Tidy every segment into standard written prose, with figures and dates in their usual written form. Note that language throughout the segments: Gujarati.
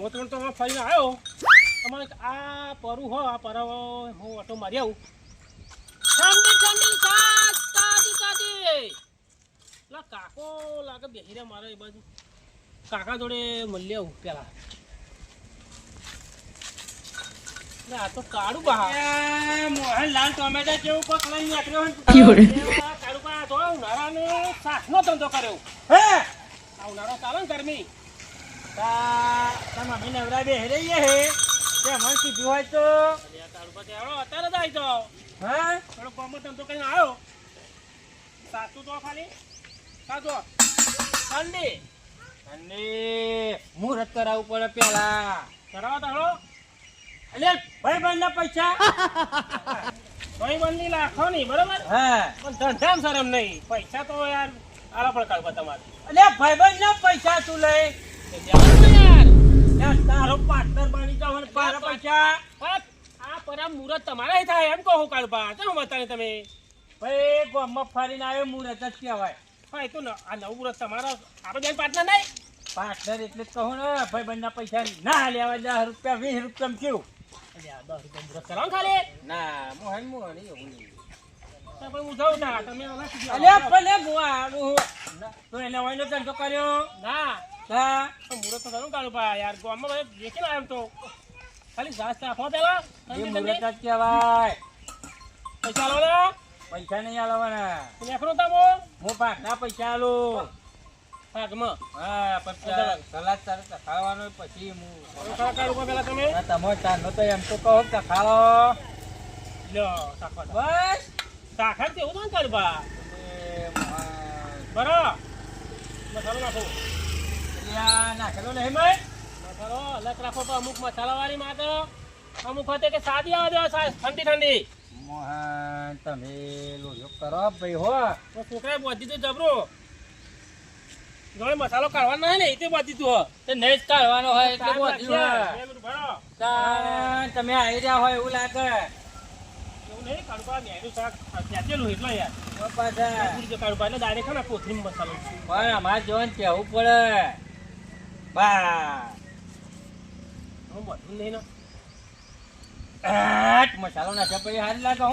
ગમોતરણ તો ફરીને આવ્યો તમારે આ પરું હો આ પર હું ઓટો મારી આવું ઠંડી ઠંડી સાસ તાજી તાજી લા કાકો લાગે બેહી રહ્યા મારે એ બાજુ કાકા જોડે મળી આવું પેલા આ તો કાળું બહા મોહનલાલ ટોમેટા જેવું કોક લઈને નીકળ્યો કાળું બહા તો ઉનાળાને સાસનો ધંધો કર્યો હે આ ઉનાળો ચાલે ને ગરમી તમે નવરા બે રહી હે તે મન કીધું હોય તો કાળું બહા તેડો અત્યારે જ આવી જાઓ હા થોડો કોમો ધંધો કરીને આવ્યો સાચું તો ખાલી સાચો ઠંડી અને મુહૂર્ત કરાવવું પડે પેલા કરાવો તાળો એટલે ભાઈબંધના પૈસા ભાઈબંધી લાખો નહીં બરોબર હા પણ ધંધામ શરમ નહીં પૈસા તો યાર આલા પણ કાઢવા તમારે એટલે ભાઈબંધના પૈસા તું લઈ યાર તારો પાર્ટનર બની જાવ અને મારા પૈસા આ પરા મુહૂર્ત તમારે થાય એમ કહો કાઢવા કેમ બતાવે તમે ભાઈ ગામમાં ફરીને આવ્યો મુહૂર્ત જ કહેવાય હા એ તો આ નવું મુહૂર્ત તમારા આપણે બેન પાર્ટનર નહીં પાર્ટનર એટલે જ કહું ને ભાઈબંધના પૈસા ના લેવા 10 રૂપિયા 20 રૂપિયા કેવું 10 રૂપિયા મુહૂર્ત કરાવો ખાલી ના મોહન એવું નહીં પણ હું જાઉં ના તમે અલ્યા ભલે ગોવા આવું તો એને વાયનો ધંધો કર્યો ના હા મુહૂર્ત તો જરૂર કાઢું પા યાર ગામમાં બધે દેખી ના એમ તો ખાલી ઘાસ રાખો પેલા એ મુહૂર્ત જ કહેવાય પૈસા લો ને પૈસા નહીં આલવાના લેખનો તમો હું પાકના પૈસા આલું ભાગમાં હા પછી સલાદ તારે ખાવાનો પછી હું કાઢું પેલા તમે તમે ચાનો તો એમ તો કહો કે ખાલો લ્યો સાખવા બસ સાખર તેવું તો કાઢું પા બરો મસાલો નાખો નાખેલો નહીં ભાઈ મસાલો અલગ રાખો તો અમુક મસાલાવાળી માં તો અમુક વખતે કે સાદી આવે દેવા ઠંડી ઠંડી મોહન તમે લોયો કરો ભાઈ હો તો છોકરાએ બોધી તો જબરો જોડે મસાલો કાઢવાનો નહીં ને એ તે બોધી તું તે નહીં જ કાઢવાનો હોય એટલે બોધી હોય ભરો તમે આવી રહ્યા હોય એવું લાગે એવું નહીં કાઢવા મેનું શાક ત્યાંચેલું એટલે યાર પાછા કાઢવા એટલે ડાયરેક્ટ ને કોથળી મસાલો પણ અમારે જોવાનું કેવું પડે બા હું બધું નહીં ને મસાલો નાખ્યા પછી હારી લાગે હો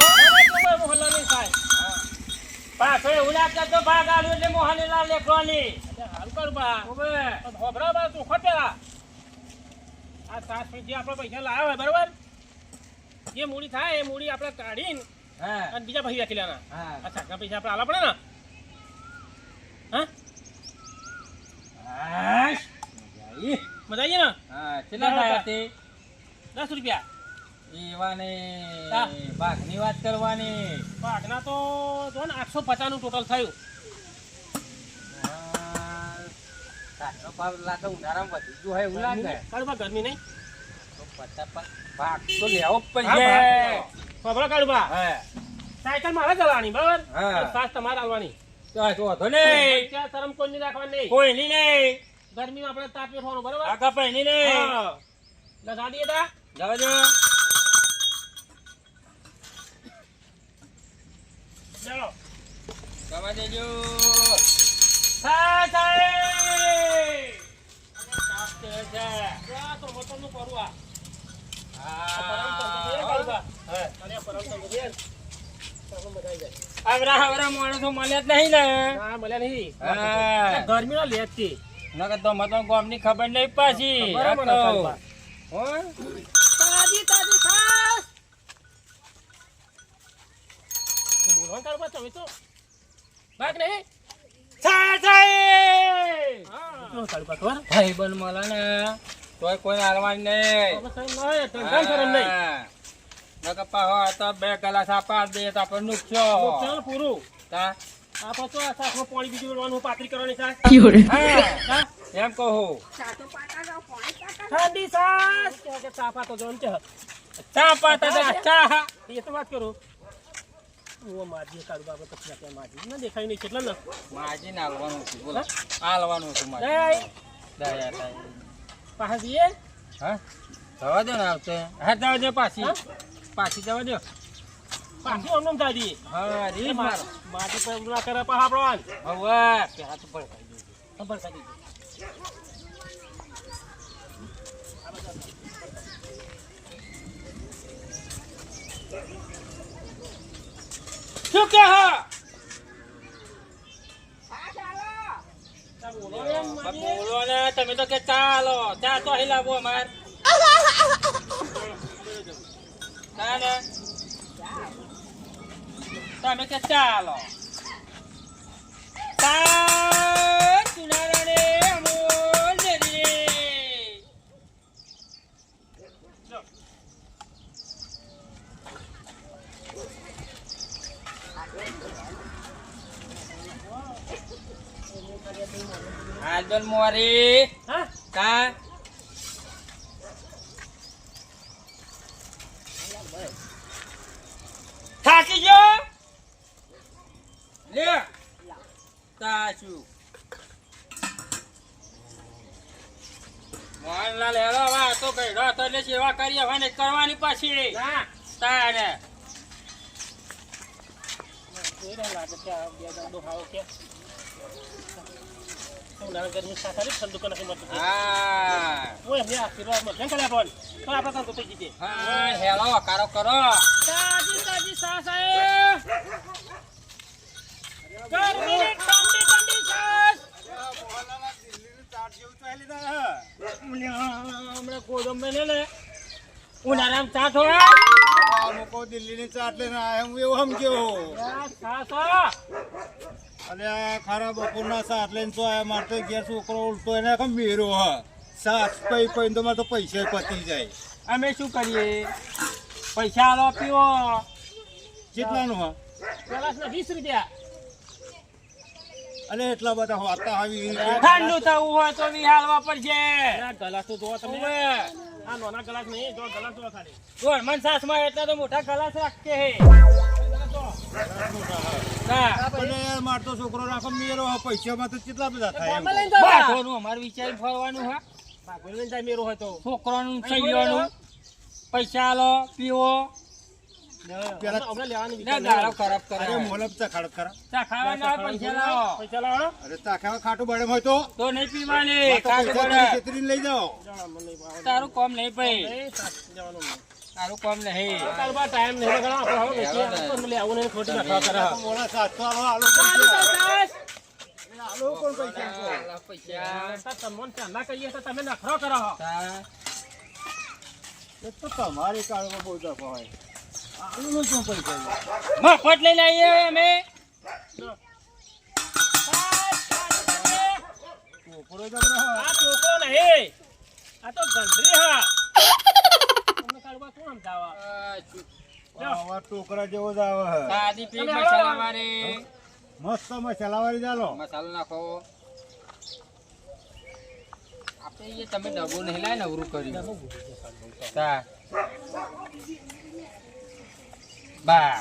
મોહનલાલ નહીં થાય પાછો એવું લાગતા તો ભાગ આલું એટલે મોહનલાલ લેખવાની હાલ કાઢવા હોભરા બા ચોખો પેલા આ સાસ જે આપણે પૈસા લાવ્યા હોય બરોબર જે મૂડી થાય એ મૂડી આપણે કાઢીને હા અને બીજા ભાઈ રાખી લેવાના હા આ શાકના પૈસા આપણે આલા પડે ને હા મજા આવીએ ને હા કેટલા થયા તે 10 રૂપિયા એવાને ભાગની વાત કરવાની ભાગના તો જો ને 850 નું ટોટલ થયું લાગે ઉનાળામાં વધી ગયું હોય એવું લાગે કાઢવા ગરમી નહીં ભાગ તો લેવો પડશે ખબર કાઢવા હા સાયકલ મારે ચલાવવાની બરાબર હા. સાસ તમારે આવવાની તો વાંધો નહીં ત્યાં શરમ કોઈ નહીં રાખવાની નહીં કોઈની નહીં ગરમીમાં આપણે તાપ બેઠવાનું બરાબર આગા પૈની નહીં લગા દઈએ તા જવા દો ચાલો જવા દેજો તો મોટરનું કરું આ આવરા માણસો મળ્યા જ નહીં ને મળ્યા નહીં હા. ગરમી ના લેત છે નકર તો મતો ગામની ખબર નહીં પાછી બરાબર ને, હો? તાજી તાજી ખાસ બોલવાનું કાઢવા તમે તો ભાગ નહીં ભાઈ બન મળે ને તોય કોઈ હાલવાની નહીં નકર પાહો આ તો 2 ગ્લાસ આપા દે તો આપણે નુકસો પૂરું તા આ પાછો આ શાકમાં પાણી બીજું રેડવાનું પાતરી કરવાની શાક હા એમ કહું ઠંડી સાસ ચા પાતો જોન છે ચા પાતા ચા એ તો વાત કરું હું માજી કાઢું બાબા પછી આપણે માજી ના દેખાય નહીં કેટલા ને માજી ને હાલવાનું છે બોલો હાલવાનું છે માજી દયા પાછા જઈએ હા જવા દો ને આવશે હા જવા દો પાછી જવા દો પાછું અમને થાય દઈએ હા રીત મારો માટી પર ના કરે પા આપણો હવે પેલા તો ભડકાઈ દેજો ખબર કાઢી શું કે હા બોલો એમ માજી. બોલો ને તમે તો કે ચાલો ચા તો અહીં લાવો અમાર ના ને તમે કે ચાલો ચા ચુનારાને અમોલ દેરી આદલ મોરી હા કા થાકી ગયો લે તાચું મોહનલાલ હેરો વા તો ગઈડો તો એટલે સેવા કરી હવે ને કરવાની પાછી ના તારે જોઈ રહ્યા લાગે કે આ બે દંડો ખાવો કે ઉનાળા ગરમી સાથે ઠંડુ કે નથી મળતું હા ઓય મે આશીર્વાદ માં કેમ કર્યા પણ તો આપણે કામ તો થઈ જઈએ હા હેલો કારો કરો તાજી તાજી સા સાહેબ ગરમી ને ઠંડી ઠંડી સાસ હમણાં ગોદમ ને લે ઉનાળામાં ચા થોડા મુકો દિલ્હીની ચાટ લઈને આયા હું એવું સમજ્યો સા સા અને આ ખારા બપોરના ચાટ લઈને તો આયા મારે તો ઘેર છોકરો ઉલટો એને કેમ મેરો હ સાસ પૈ પૈ તો મારે તો પૈસા પતી જાય અમે શું કરીએ પૈસા આલો પીવો કેટલાનું હા ગ્લાસના 20 રૂપિયા અલે એટલા બધા હોતા આવી ઠંડુ થવું હોય તો વિહાળવા પડશે આ ગ્લાસ તો જોવો તમે ઓવે. આ નાના ગ્લાસ નહીં જો ગ્લાસ જો ખાલી ગોળમન સાસમાં એટલા તો મોટા ગલાસ રાખે હે ના પણ મારે તો છોકરો રાખો મેરો હ પૈસામાં તો કેટલા બધા થાય એમ. ગામમાં લઈને જાઓ બાઠોનું અમારે વિચારી ફરવાનું હા બાપુ લઈને જાય મેરો હોય તો છોકરાનું સૈયાનું પૈસા આલો પીવો પેલા હમણાં લેવાની ના વિચાર ગાળો ખરાબ અરે કરે મોલપ ચા ખાડક ખરા ચા ખાવાના હોય પૈસા લાવો પૈસા લાવો અરે ચાખાવા ખાટું બળે હોય તો તો નહીં પીવાની પૈસા ખાટું તમે પડે. છેતરીને લઈ જાઓ જાણો મને નહીં ભાવે. તારું કોમ નહીં ભાઈ નહીં, સાસ જવાનું નહીં. તારું કોમ નહીં કાલબા ટાઈમ નહીં લગાડો, આપણે હવે વેચીએ. આપણે લઈ આવું નહીં, ખોટી નખરા કરે. મોડા સાત તો આલો સાસ, પૈસા સાસ. આલો કોણ પૈસા આપો? આલા પૈસા સાસ તમને ચાંદા કહીએ તો તમે નખરો કરો. તા એ તો તમારી કાળમાં બહુ દફા હોય આલુનો શું પૈસા છે? મફત લઈને આવીએ અમે જો. સાસ, સાસ, સાસ. છોકરો જબરો હોય. આ ચોખ્ખો નહીં. આ તો ગંધરી હા. તમને કાલબા કોણ સમજાવવા? આવા ટોકરા જેવો જ આવે છે. સાદી પી તમે મસાલા આવો. વાળી મસ્ત મસાલાવાળી ચાલો મસાલો નાખો આપણે એ તમે ડબો નહીં લાય નવરું કર્યું તા બા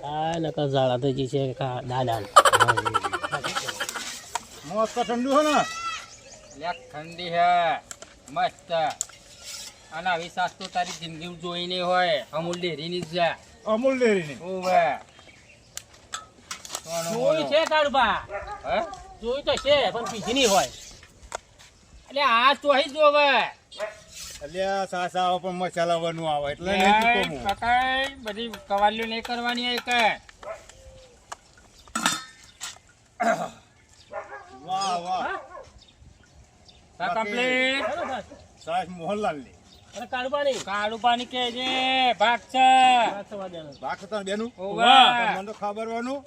ખાય નકર ઝાડા થઈ જશે દાદા મસ્ત ઠંડુ છે ને લેક ઠંડી હે મસ્ત અને આવી સાસ તો તારી જિંદગી જોઈ નહીં હોય અમૂલ ડેરીની જ જા અમૂલ ડેરીની ઓવે જોઈ છે કાળબા હે જોઈ તો છે પણ પીધી નહીં હોય એટલે આ તો અહીં જોવે અલ્યા સાસ આવે પણ મસાલાવાનું આવે એટલે નહીં ચૂકવું. કકાઈ બધી કવાલીઓ નહીં કરવાની હોય કે વાહ વાહ તા કમ્પ્લીટ ચાલો બસ. સાસ મોહનલાલની અને કાળબા નહીં કાળું પાણી કે છે ભાગ છે વાત સવા દેવાનું. ભાગ તો બેનું ઓવે મને તો ખબર વાનું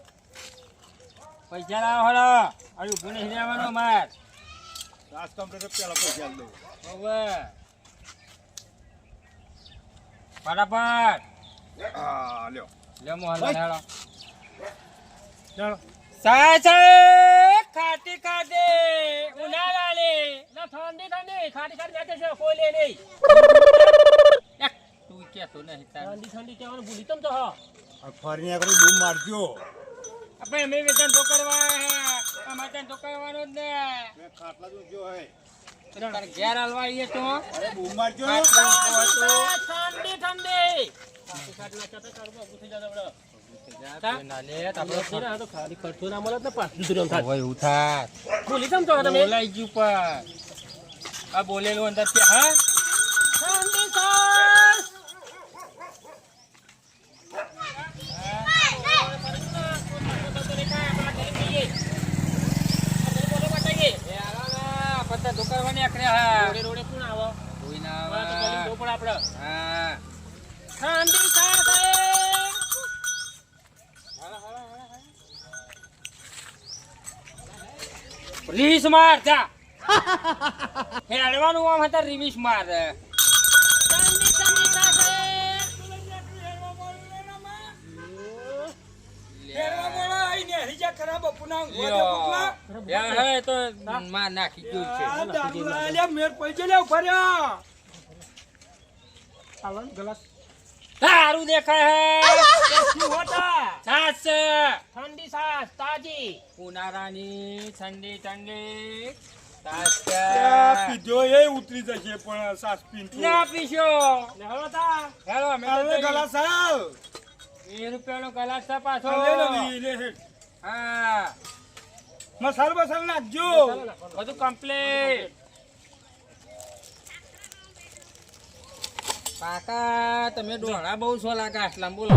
પૈસા લાવો હળો અરે ઊભું નહીં રહેવાનું માર સાસ કમ્પ્લીટ પેલા પૈસા લઉં ઓવે ફટાફટ હા લ્યો લે મોહનલાલ હેળો ચાલો સાચે ખાટી ખાટી ઉનાળાની ના ઠંડી ઠંડી ખાટી ખાટી જાતે છે કોઈ લે નહીં એક તું કેતો નહીં તાર ઠંડી ઠંડી કહેવાનું ભૂલી તમ તો હા આ ફરીને આગળ બૂમ મારજો આપણે અમે વેચાણ તો કરવા હે અમારે ત્યાં તો કરવાનો જ ને મેં ખાટલા તો જો હે તારે ઘેર હાલવા આવીએ તો અરે બૂમ મારજો ઠંડી ઠંડી ખાટી ખાટી ના ચાતે કાળબા ઊભું થઈ જાતે આપણે. ના લે નથી ને, આ તો ખાલી ખર્ચો ના મળે ને પાછું દૂધ રમ થાય. એવું થાય ભૂલી તમ તો તમે બોલાઈ ગયું પણ આ બોલેલું અંદર છે હા ઠંડી છાશ બધા દુકાનવાળી આખરે હા રોડે કોણ આવો કોઈ ના તો ગલી આવે ઉપર આપણે હા ઠંડી છાશ રીસ માર જા હેડવાનું આમ હતા રીસ માર ઠંડી ઠંડી છાશ હે તો માર નાખી ગયું છે તારું દેખાય હે છાસ છે. ઠંડી છાશ તાજી ઉનાળાની ઠંડી ઠંડી છાસ છે. પીધો એ ઉતરી જશે પણ સાસ પીન ના પીશો ને હવે તા હેલો અમે હવે ગલા સાવ 20 રૂપિયાનો ગ્લાસ છે પાછો હા મસાલો બસાલો નાખજો બધું કમ્પ્લીટ કાકા તમે ડોળા બહુ છો લાગે આટલા બોલો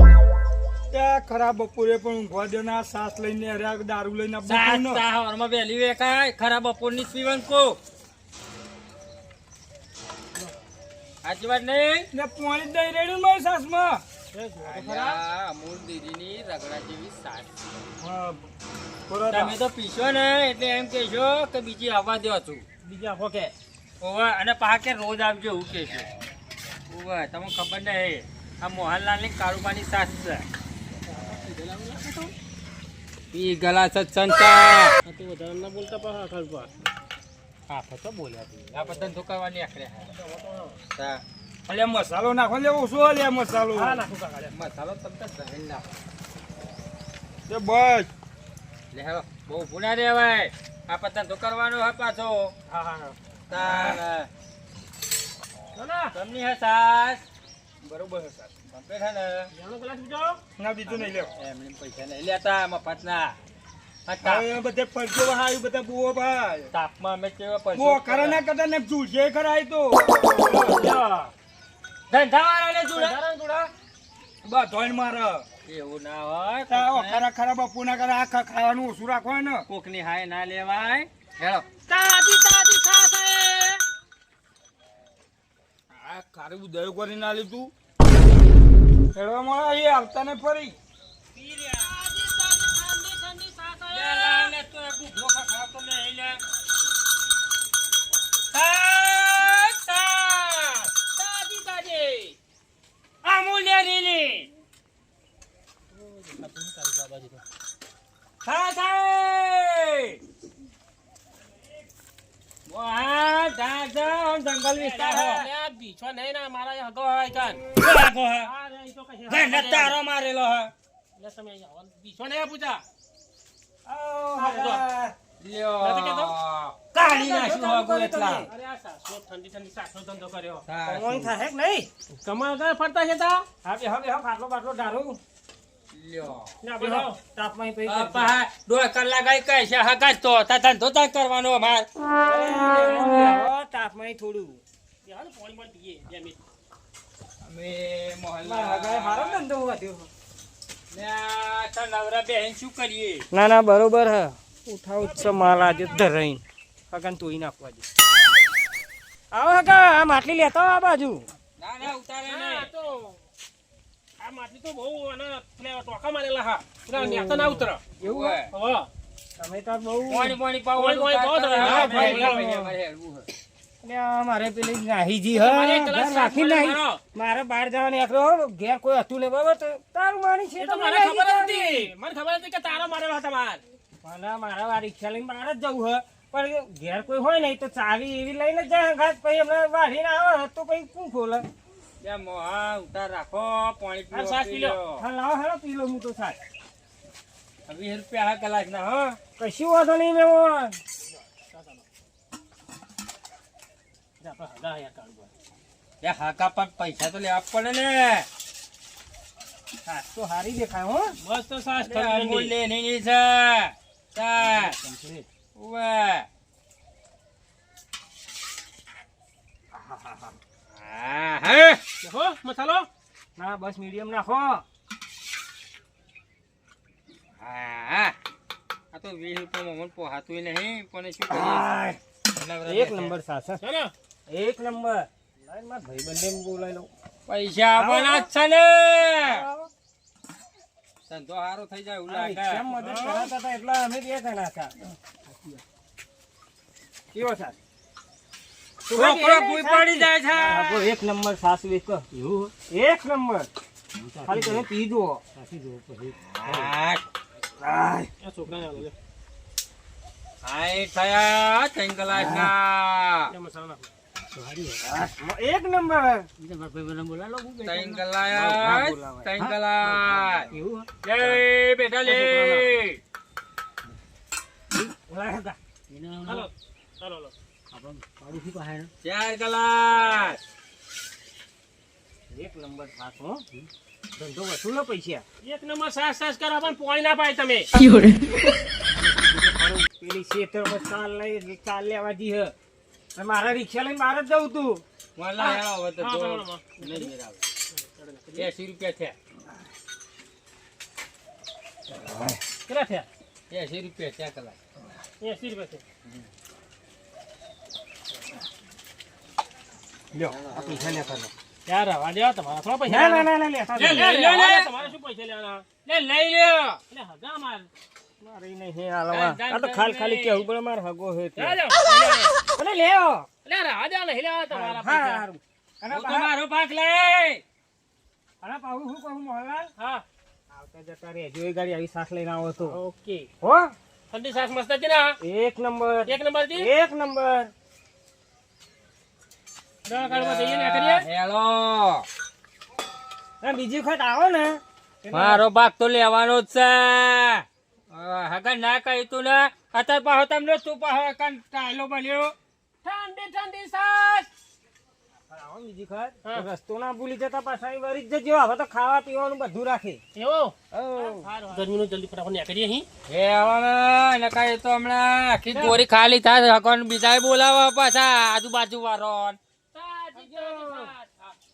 ત્યાં ખરાબ બપોરે પણ ઊંઘવા દો ના સાસ લઈને અરે દારૂ લઈને સાત હવારમાં વહેલી વેખાય ખરા બપોરની જ પીવાનું કો સાચી વાત નહીં ને પાણી દઈ રેડ્યું મારી સાસમાં અલ્યા, અમૂલ દીદીની રગડા જેવી સાસ હા તમે તો પીશો ને એટલે એમ કહેશો કે બીજી આવવા દો છું બીજા હોકે ઓવા અને પાકે રોજ આવજો એવું કહેશો ઓવા તમને ખબર નહીં આ મોહનલાલની કાળુબાની સાસ છે પી ગલા સત્સંતા તો વધારે ના બોલતા પા ખબર હા ફતો બોલ્યા આ બધા ધોકાવાની આખરે હા અલ્યા મસાલો નાખો લેવો શું અલ્યા મસાલો હા નાખું કાકા લે. મસાલો તમને જમીન નાખો એ બસ લે હેલો બહુ ભૂના રેવાય આ પતંગ તો કરવાનો હે પાછો હા હા તાર ના તમને હે સાસ બરોબર છે સાસ કમ્પ્લીટ હે ને એનો ગ્લાસ બીજો ના બીજું નહીં લેવો એમને પૈસા નહીં લેતા મફત ના આ તાપ- હવે બધે પરજો વહાયું બધા બુઓ ભાઈ તાપમાં અમે કેવા પૈસા બુઓ ખરા ના કરતા ને ઝૂલશે ખરા તો ધંધાવાળાને જોડે બધોય મારે એવું ના હોય ખરા ખરા બપુ ના કરે આ ખાવાનું ઓછું રાખો ને કોકની હાય ના લેવાય હેલો તાજી તાજી છાશ હે આ ખારું ઉદય કરી ના લીધું ખેડવા મળે એ આવતા ને ફરી પી રહ્યા તાજી તાજી ઠંડી ઠંડી છાશ લે હે લા લે તો એક ધોખા ખાવ તો લે લે તાજ તાજ તાજી તાજી અમૂલ્ય રીલી હા સાહેબ વાહ દાદા જંગલ વિસ્તાર હે અરે આ બીછો નહીં ના મારા એ હગો હોય કાન લાગો હે આ રે ઈ તો કશી ઘરને તારો મારેલો હે લે તમે અહીં આવો બીછો નહીં પૂછા લ્યો નથી કહેતો? કાઢી નાખ્યું હગો એટલા અરે આ સાસો ઠંડી ઠંડી સાસો ધંધો કર્યો સાચું. થાય કે નહીં કમાલ કરે ફરતા છે તા હવે ખાટલો બાટલો ડારું લ્યો ના બેહો તાપમાં પઈ અપા 2 કલાક આઈ કહે છે હગાજ તો તા ધંધો તા કરવાનો અમાર તાપમાં થોડું યાર પાણી પણ પીએ જમી અમે મોહલ્લા હારો ધંધો વધ્યો ને આ તો નવરા બેન શું કરીએ ના ના બરોબર હે ઉઠાવ ઉત્સવ માલ આજે ધરાઈ કાકા તોઈ નાખવા દે આવો કાકા આ માટલી લેતો આ બાજુ ના ના ઉતારે નહીં તો આ માટલી તો બહુ અને ટોકા મારેલા હા પેલા નેતા ના ઉતર એવું હે હવે તમે તો બહુ પાણી પાવ પાણી પાવ તો હા, મારે પેલી નાહીજી તમારે એક કલાક રાખી સાત નાહી મારો. મારે બહાર જવાનું એકલો ઘેર કોઈ હતું ને બરાબર તો તારું માની છે એ તો મને ખબર હતી મને ખબર હતી કે તારા મારેલા તમાર મને મારા વાર રિક્ષા લઈને બહાર જ જવું હે પણ ઘેર કોઈ હોય નહીં તો ચાવી એવી લઈને જ જાય ઘાટ પછી હમણાં વાઢીને આવે તો પછી શું ખોલે બે મોહા ઉતાર રાખો પાણી આ સાસ પી લો પીલો હા લાવો હેલો પી લો હું તો સાસ 20 રૂપિયા હા કલાક ના હો કશું વાંધો નહીં મેં બે હાકા પર પૈસા તો લેવા પડે ને સાસ તો હારી દેખાય હો મસ્ત સાસ અમૂલ લેની છે સાસ ઉવે હા હા હો મસાલો ના બસ મીડિયમ નાખો હા આ તો 20 રૂપિયા મમન પોહાતું નહીં પણ શું કરીએ એક નંબર સાસા ચાલો એક નંબર લાઈન માં ભાઈ બંને બોલાઈ લઉં પૈસા આપવાના જ છે ને ધંધો સારો થઈ જાય એવું લાગે કેમ મદદ કરાતા હતા એટલા અમે બે જણા હતા કેવો સાસ છોકરો ભૂઈ પડી જાય છે આપો એક નંબર સાસ વેચ એવું એક નંબર ખાલી તમે પીજો હા આ છોકરાને આલો લે આય થયા ત્રણ કલાકના એ મસાલો નાખો એક નંબર ત્રણ કલાક ત્રણ કલાક એવું જય બેટા લે બોલાયા હાલો ચાલો હાલો 4 કલાક એક નંબર સાસ હો ધંધો વસૂલો પૈસા એક નંબર સાસ કરો પણ પોણી ના પાય તમે પેલી ખેતરમાં ચાલ લેવા દી હે અને મારા રિક્ષા લઈને મારે જ જવું તું વાલા યાર હવે તો હા, જો ચાલો, ચાલો. નહીં મેરાવે 80 રૂપિયા થયા કેટલા થયા 80 રૂપિયા 4 કલાક 80 રૂપિયા છે લ્યો આ પૈસા લેતા લો યાર રવા દેવા તમારા થોડા પૈસા ના લેવાના. ના ના લેતા લે, લો. લે, લે, લે. તમારે શું પૈસા લેવાના લે લઈ લ્યો એટલે હગા માર મારે નહીં હાલવા આ તો ખાલી કેવું પડે મારે હગો હે તે. જાજો. અરે લેવો એટલે રવા દેવા નહીં લેવા તમારા પૈસા હારું અને હું તો મારો ભાગ લઈ પાહુ શું કહું મોહનલાલ હા આવતા જતા રહેજો એ ગાડી આવી સાસ લઈને આવો તો ઓકે હો ઠંડી શાક મસ્ત છે ને એક નંબર એક નંબર જી એક નંબર દવાખાનામાં જઈએ ને કરીએ હેલો અને બીજી વખત આવો ને મારો ભાગ તો લેવાનો જ છે હગા ના કહી તું ને અત્યારે પાહો તમને તું પાહો ટાયલો બન્યો ઠંડી શાક આવો બીજી વખત હા. તો રસ્તો ના ભૂલી જતા પાછા અહીં વળી જ જજો હવે તો ખાવા પીવાનું બધું રાખે એવો ઓ ગરમીનું જલ્દી ફટાફટ ને કરીએ અહીં હેલો ને કઈ તો હમણાં આખી ગોરી ખાલી થાય હકોન બીજા બોલાવા પાછા આજુબાજુ વાળો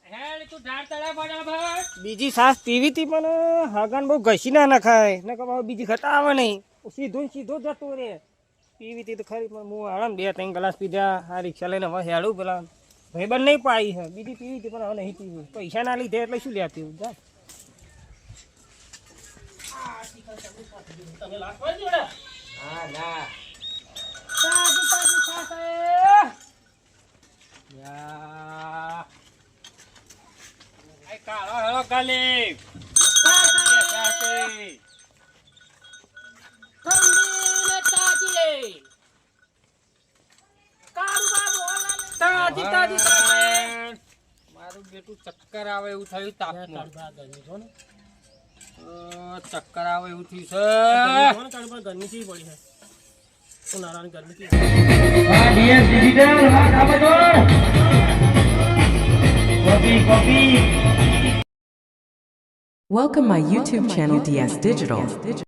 હેડ તું ઢાળ તળા ફટાફટ બીજી સાસ પીવી હતી પણ હગન બહુ ઘસી ના નખાય ને કે બીજી વખત આવે નહીં સીધો ને સીધો જતો રે પીવી હતી તો ખરી પણ હું આરામ 2-3 ગ્લાસ પીધા આ રિક્ષા લઈને હવે હેડું પેલા ભાઈબંધ નહીં પાઈ છે બીજી પીવી હતી પણ હવે નહીં પીવી પૈસા ના લીધે એટલે શું લે પીવું જા તમે લાખ પાડી જોડે હા ના તાજી સાસ યા આય કાળો હેલો ગાલી ઠંડી ને તાજી કારુબા બોલા તાજી મારું બેટું ચક્કર આવે એવું થયું તાપમાં ચક્કર આવે એવું થયું છે ગરમી થી પડી છે ઉનાળાની ગરમી થી Welcome my YouTube channel DS Digital.